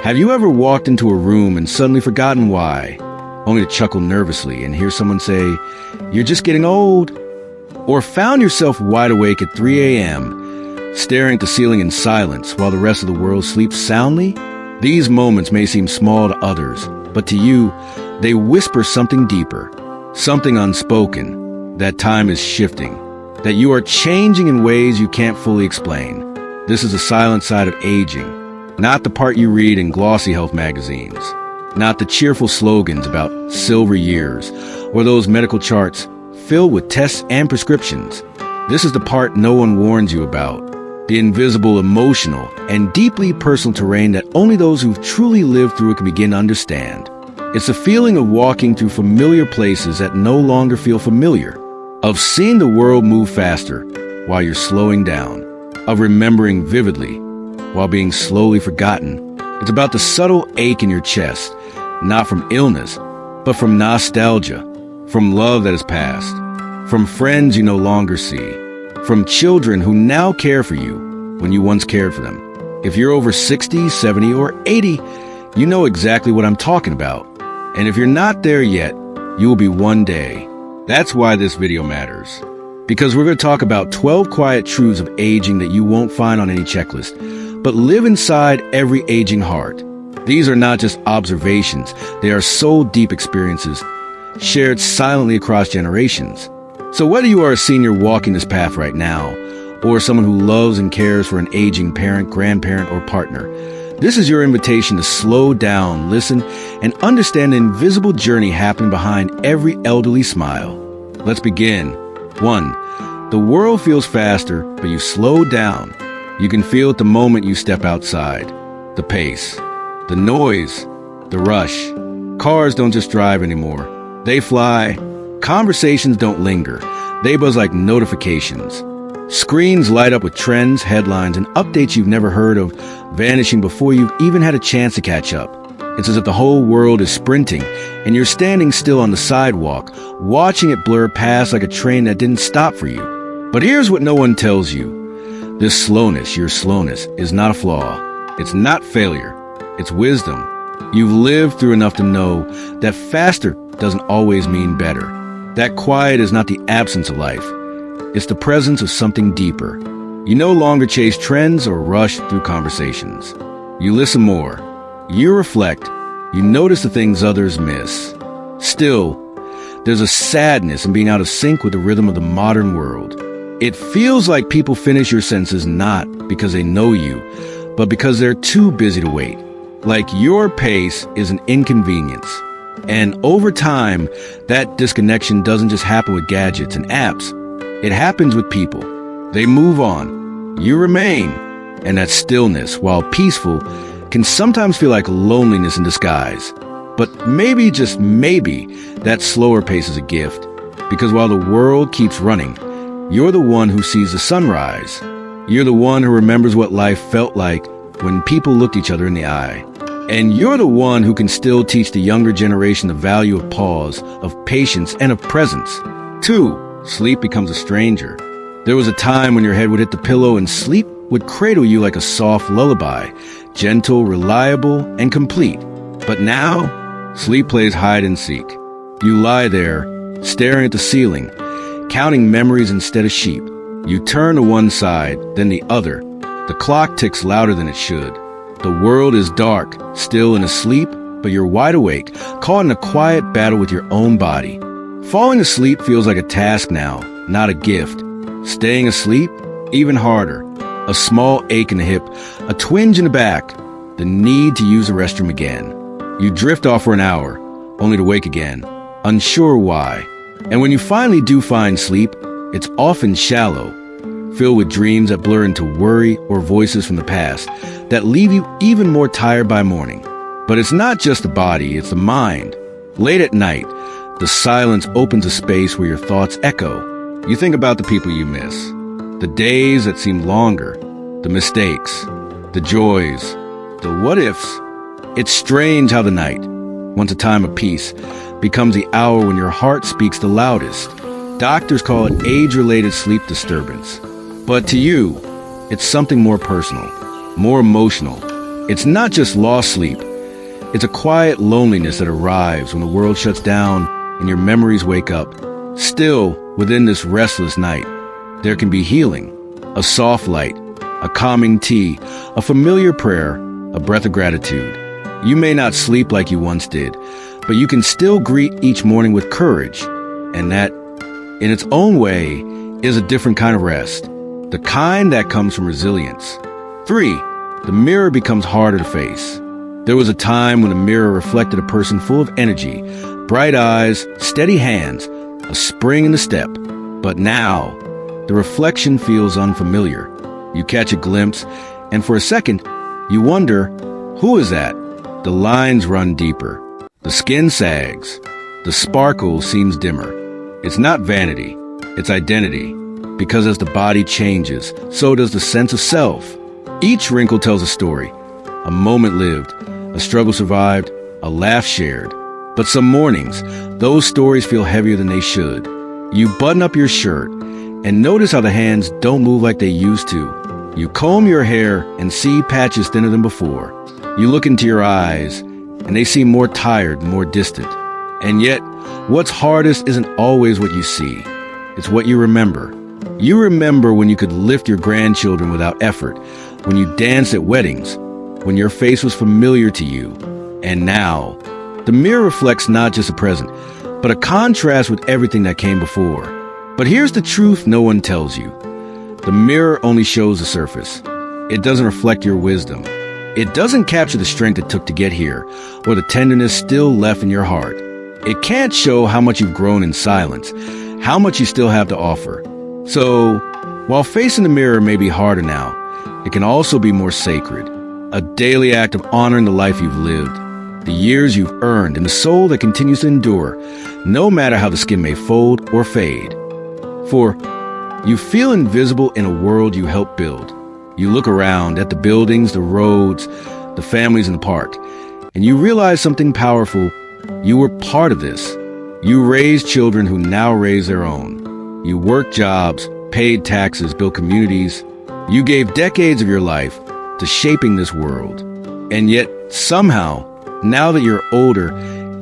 Have you ever walked into a room and suddenly forgotten why, only to chuckle nervously and hear someone say, "You're just getting old"? Or found yourself wide awake at 3 a.m., staring at the ceiling in silence while the rest of the world sleeps soundly? These moments may seem small to others, but to you, they whisper something deeper, something unspoken, that time is shifting, that you are changing in ways you can't fully explain. This is the silent side of aging, not the part you read in glossy health magazines, not the cheerful slogans about silver years, or those medical charts filled with tests and prescriptions. This is the part no one warns you about, the invisible, emotional, and deeply personal terrain that only those who've truly lived through it can begin to understand. It's the feeling of walking through familiar places that no longer feel familiar, of seeing the world move faster while you're slowing down, of remembering vividly while being slowly forgotten. It's about the subtle ache in your chest, not from illness, but from nostalgia, from love that has passed, from friends you no longer see, from children who now care for you when you once cared for them. If you're over 60, 70, or 80, you know exactly what I'm talking about. And if you're not there yet, you will be one day. That's why this video matters. Because we're going to talk about 12 quiet truths of aging that you won't find on any checklist, but live inside every aging heart. These are not just observations, they are soul deep experiences, shared silently across generations. So whether you are a senior walking this path right now, or someone who loves and cares for an aging parent, grandparent, or partner, this is your invitation to slow down, listen, and understand the invisible journey happening behind every elderly smile. Let's begin. 1. The world feels faster, but you slow down. You can feel it the moment you step outside. The pace, the noise, the rush. Cars don't just drive anymore. They fly. Conversations don't linger. They buzz like notifications. Screens light up with trends, headlines, and updates you've never heard of, vanishing before you've even had a chance to catch up. It's as if the whole world is sprinting, and you're standing still on the sidewalk, watching it blur past like a train that didn't stop for you. But here's what no one tells you. This slowness, your slowness, is not a flaw. It's not failure. It's wisdom. You've lived through enough to know that faster doesn't always mean better. That quiet is not the absence of life. It's the presence of something deeper. You no longer chase trends or rush through conversations. You listen more. You reflect. You notice the things others miss. Still, there's a sadness in being out of sync with the rhythm of the modern world. It feels like people finish your senses not because they know you, but because they're too busy to wait. Like your pace is an inconvenience. And over time, that disconnection doesn't just happen with gadgets and apps. It happens with people. They move on. You remain. And that stillness, while peaceful, can sometimes feel like loneliness in disguise. But maybe, just maybe, that slower pace is a gift. Because while the world keeps running, you're the one who sees the sunrise. You're the one who remembers what life felt like when people looked each other in the eye. And you're the one who can still teach the younger generation the value of pause, of patience, and of presence. 2. Sleep becomes a stranger. There was a time when your head would hit the pillow and sleep would cradle you like a soft lullaby, gentle, reliable, and complete. But now, sleep plays hide and seek. You lie there, staring at the ceiling, counting memories instead of sheep. You turn to one side, then the other. The clock ticks louder than it should. The world is dark, still and asleep, but you're wide awake, caught in a quiet battle with your own body. Falling asleep feels like a task now, not a gift. Staying asleep, even harder. A small ache in the hip, a twinge in the back, the need to use the restroom again. You drift off for an hour, only to wake again, unsure why. And when you finally do find sleep, it's often shallow, filled with dreams that blur into worry or voices from the past that leave you even more tired by morning. But it's not just the body, it's the mind. Late at night, the silence opens a space where your thoughts echo. You think about the people you miss, the days that seem longer, the mistakes, the joys, the what-ifs. It's strange how the night, once a time of peace, becomes the hour when your heart speaks the loudest. Doctors call it age-related sleep disturbance. But to you, it's something more personal, more emotional, It's not just lost sleep. It's a quiet loneliness that arrives when the world shuts down and your memories wake up. Still, within this restless night, there can be healing, a soft light, a calming tea, a familiar prayer, a breath of gratitude. You may not sleep like you once did, but you can still greet each morning with courage. And that, in its own way, is a different kind of rest, the kind that comes from resilience. 3. The mirror becomes harder to face. There was a time when a mirror reflected a person full of energy, bright eyes, steady hands, a spring in the step. But now, the reflection feels unfamiliar. You catch a glimpse, and for a second, you wonder, who is that? The lines run deeper. The skin sags. The sparkle seems dimmer. It's not vanity, it's identity. Because as the body changes, so does the sense of self. Each wrinkle tells a story. A moment lived, a struggle survived, a laugh shared. But some mornings, those stories feel heavier than they should. You button up your shirt and notice how the hands don't move like they used to. You comb your hair and see patches thinner than before. You look into your eyes and they seem more tired, more distant. And yet, what's hardest isn't always what you see. It's what you remember. You remember when you could lift your grandchildren without effort, when you danced at weddings, when your face was familiar to you. And now, the mirror reflects not just a present, but a contrast with everything that came before. But here's the truth no one tells you. The mirror only shows the surface. It doesn't reflect your wisdom. It doesn't capture the strength it took to get here, or the tenderness still left in your heart. It can't show how much you've grown in silence, how much you still have to offer. So, while facing the mirror may be harder now, it can also be more sacred. A daily act of honoring the life you've lived, the years you've earned, and the soul that continues to endure, no matter how the skin may fold or fade. For you feel invisible in a world you helped build. You look around at the buildings, the roads, the families in the park, and you realize something powerful. You were part of this. You raised children who now raise their own. You worked jobs, paid taxes, built communities. You gave decades of your life to shaping this world. And yet, somehow, now that you're older,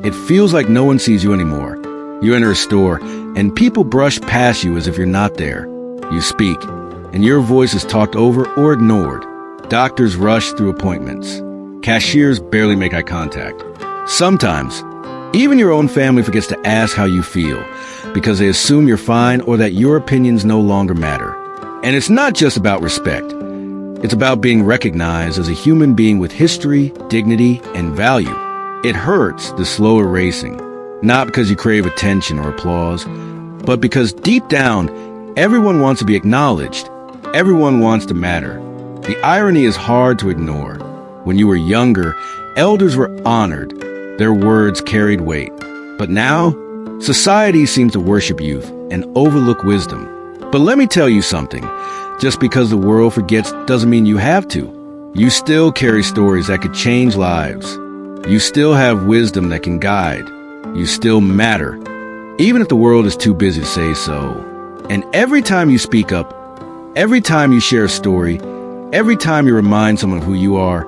it feels like no one sees you anymore. You enter a store, and people brush past you as if you're not there. You speak, and your voice is talked over or ignored. Doctors rush through appointments. Cashiers barely make eye contact. Sometimes, even your own family forgets to ask how you feel because they assume you're fine or that your opinions no longer matter. And it's not just about respect. It's about being recognized as a human being with history, dignity, and value. It hurts, the slow erasing, not because you crave attention or applause, but because deep down, everyone wants to be acknowledged. Everyone wants to matter. The irony is hard to ignore. When you were younger, elders were honored. Their words carried weight. But now, society seems to worship youth and overlook wisdom. But let me tell you something. Just because the world forgets doesn't mean you have to. You still carry stories that could change lives. You still have wisdom that can guide. You still matter, even if the world is too busy to say so. And every time you speak up, every time you share a story, every time you remind someone of who you are,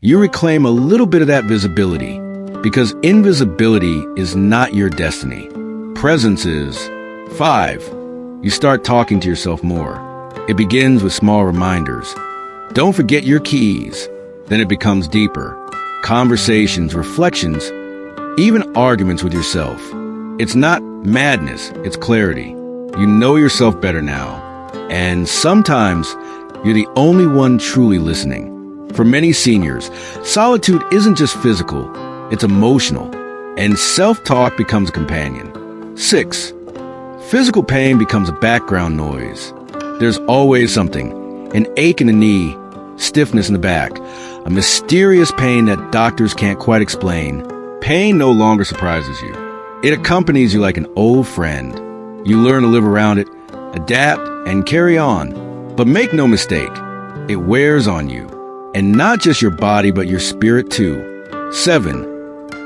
you reclaim a little bit of that visibility. Because invisibility is not your destiny. Presence is. 5. You start talking to yourself more. It begins with small reminders. Don't forget your keys. Then it becomes deeper. Conversations, reflections, even arguments with yourself. It's not madness, it's clarity. You know yourself better now. And sometimes you're the only one truly listening. For many seniors, solitude isn't just physical, it's emotional. And self-talk becomes a companion. 6. Physical pain becomes a background noise. There's always something, an ache in the knee, stiffness in the back, a mysterious pain that doctors can't quite explain. Pain no longer surprises you. It accompanies you like an old friend. You learn to live around it, adapt, and carry on. But make no mistake, it wears on you. And not just your body, but your spirit too. 7.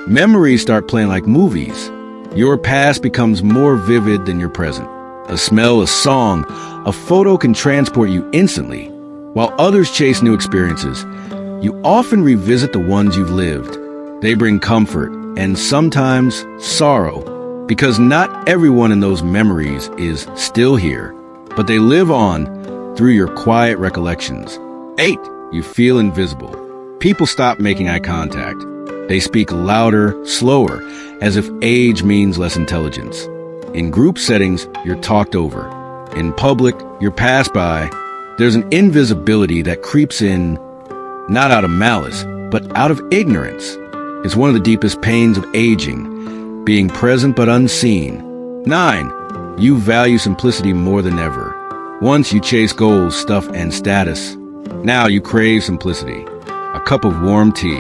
Memories start playing like movies. Your past becomes more vivid than your present. A smell, a song, a photo can transport you instantly. While others chase new experiences, You often revisit the ones you've lived. They bring comfort and sometimes sorrow, because not everyone in those memories is still here, but they live on through your quiet recollections. 8. You feel invisible. People stop making eye contact. They speak louder, slower, as if age means less intelligence. In group settings, you're talked over. In public, you're passed by. There's an invisibility that creeps in, not out of malice, but out of ignorance. It's one of the deepest pains of aging, being present but unseen. 9. You value simplicity more than ever. Once you chase goals, stuff, and status. Now you crave simplicity. A cup of warm tea,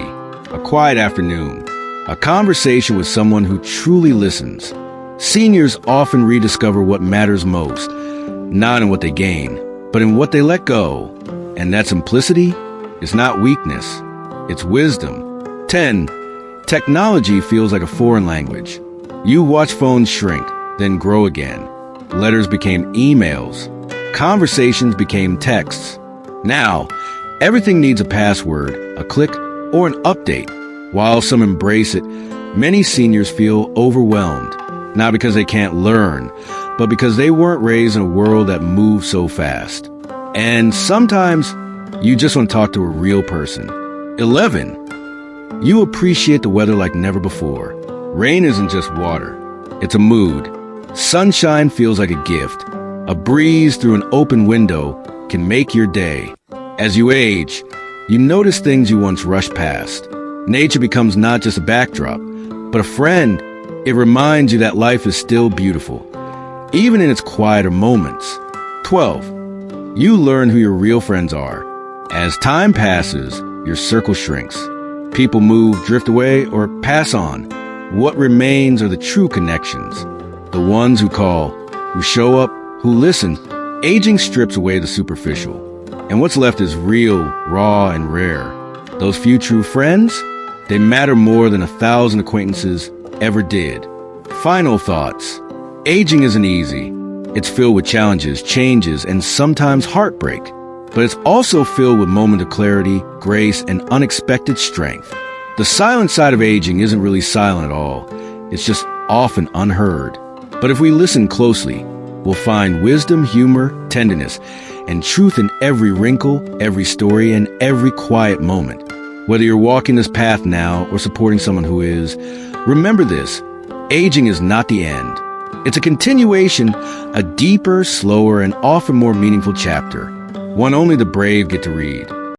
a quiet afternoon, a conversation with someone who truly listens. Seniors often rediscover what matters most, not in what they gain, but in what they let go. And that simplicity is not weakness, it's wisdom. 10. Technology feels like a foreign language. You watch phones shrink, then grow again. Letters became emails. Conversations became texts. Now, everything needs a password, a click, or an update. While some embrace it, many seniors feel overwhelmed, not because they can't learn, but because they weren't raised in a world that moves so fast. And sometimes, you just want to talk to a real person. 11. You appreciate the weather like never before. Rain isn't just water, it's a mood. Sunshine feels like a gift. A breeze through an open window can make your day. As you age, you notice things you once rushed past. Nature becomes not just a backdrop, but a friend. It reminds you that life is still beautiful, even in its quieter moments. 12. You learn who your real friends are. As time passes, your circle shrinks. People move, drift away, or pass on. What remains are the true connections. The ones who call, who show up, who listen. Aging strips away the superficial, and what's left is real, raw, and rare. Those few true friends, they matter more than 1,000 acquaintances ever did. Final thoughts. Aging isn't easy. It's filled with challenges, changes, and sometimes heartbreak. But it's also filled with moments of clarity, grace, and unexpected strength. The silent side of aging isn't really silent at all. It's just often unheard. But if we listen closely, we'll find wisdom, humor, tenderness, and truth in every wrinkle, every story, and every quiet moment. Whether you're walking this path now or supporting someone who is, remember this: aging is not the end. It's a continuation, a deeper, slower, and often more meaningful chapter, one only the brave get to read.